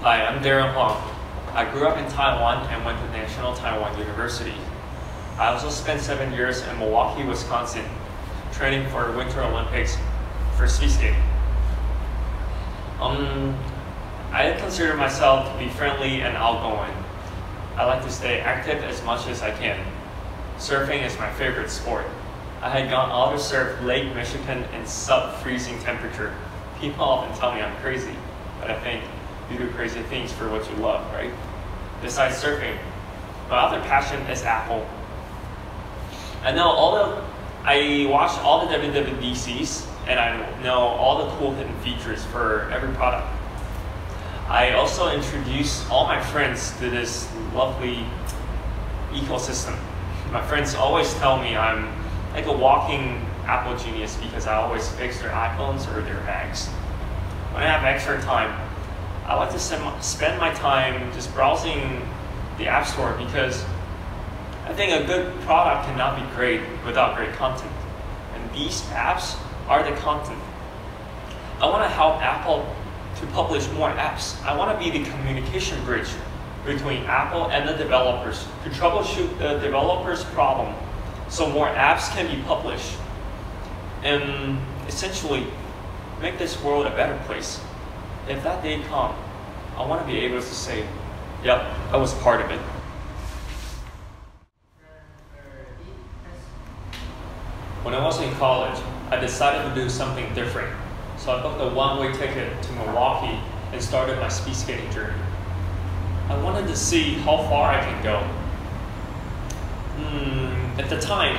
Hi, I'm Darren Huang. I grew up in Taiwan and went to National Taiwan University. I also spent 7 years in Milwaukee, Wisconsin, training for Winter Olympics for speed skating. I consider myself to be friendly and outgoing. I like to stay active as much as I can. Surfing is my favorite sport. I had gone out to surf Lake Michigan in sub-freezing temperature. People often tell me I'm crazy, but I think you do crazy things for what you love, right? Besides surfing, my other passion is Apple. I watch all the WWDCs and I know all the cool hidden features for every product. I also introduce all my friends to this lovely ecosystem. My friends always tell me I'm like a walking Apple genius because I always fix their iPhones or their Macs. When I have extra time, I like to spend my time just browsing the App Store because I think a good product cannot be great without great content. And these apps are the content. I want to help Apple to publish more apps. I want to be the communication bridge between Apple and the developers to troubleshoot the developers' problem so more apps can be published and essentially make this world a better place. If that day comes, I want to be able to say, yep, I was part of it. When I was in college, I decided to do something different. So I booked a one-way ticket to Milwaukee and started my speed skating journey. I wanted to see how far I can go. At the time,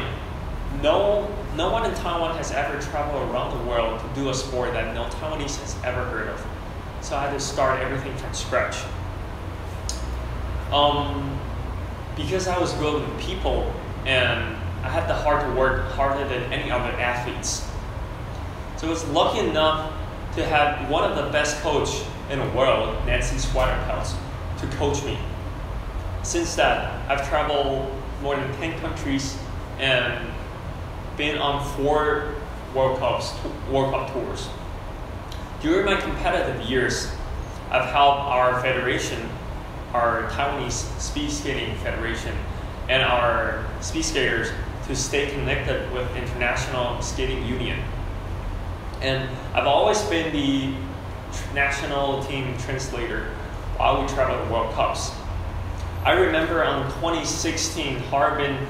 no one in Taiwan has ever traveled around the world to do a sport that no Taiwanese has ever heard of. So I had to start everything from scratch. Because I was building people and I had the heart to work harder than any other athletes. So I was lucky enough to have one of the best coaches in the world, Nancy Schweiderpels, to coach me. Since that, I've traveled more than 10 countries and been on 4 World Cup tours. During my competitive years, I've helped our federation, our Taiwanese Speed Skating Federation, and our speed skaters to stay connected with International Skating Union. And I've always been the national team translator while we travel to World Cups. I remember on the 2016 Harbin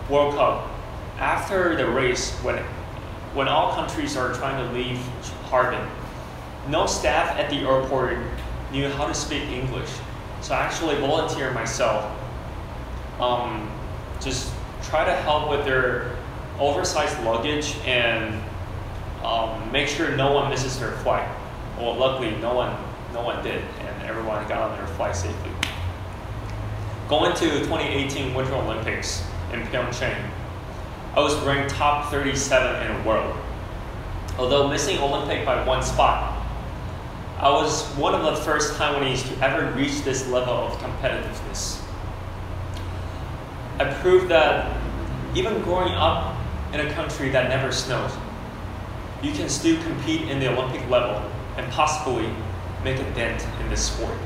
World Cup, after the race, when all countries are trying to leave Harbin, no staff at the airport knew how to speak English. So I actually volunteered myself, just try to help with their oversized luggage and make sure no one misses their flight. Well, luckily no one did, and everyone got on their flight safely. Going to 2018 Winter Olympics in Pyeongchang, I was ranked top 37 in the world. Although missing Olympic by 1 spot, I was one of the first Taiwanese to ever reach this level of competitiveness. I proved that even growing up in a country that never snows, you can still compete in the Olympic level and possibly make a dent in this sport.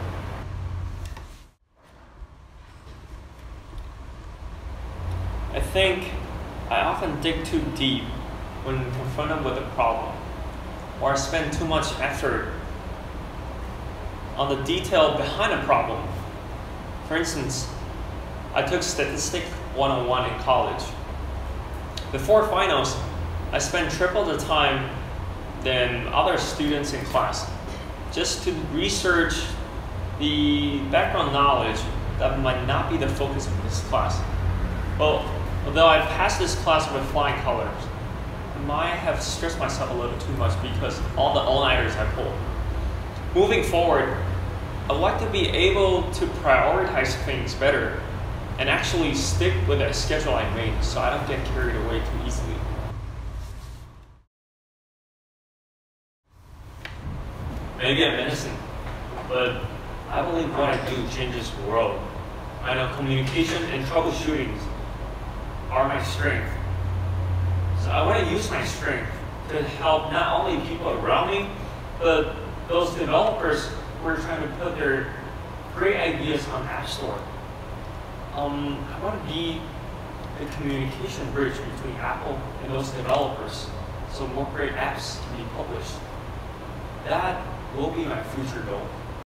I think I often dig too deep when confronted with a problem, or I spend too much effort on the detail behind a problem. For instance, I took Statistics 101 in college. Before finals, I spent triple the time than other students in class just to research the background knowledge that might not be the focus of this class. Well, although I passed this class with flying colors, I might have stressed myself a little too much because all the all-nighters I pulled. Moving forward, I'd like to be able to prioritize things better and actually stick with a schedule I made so I don't get carried away too easily. Maybe I'm innocent, but I believe what I do changes the world. I know communication and troubleshooting are my strength. So I want to use my strength to help not only people around me, but those developers are trying to put their great ideas on App Store. I want to be the communication bridge between Apple and those developers, so more great apps can be published. That will be my future goal.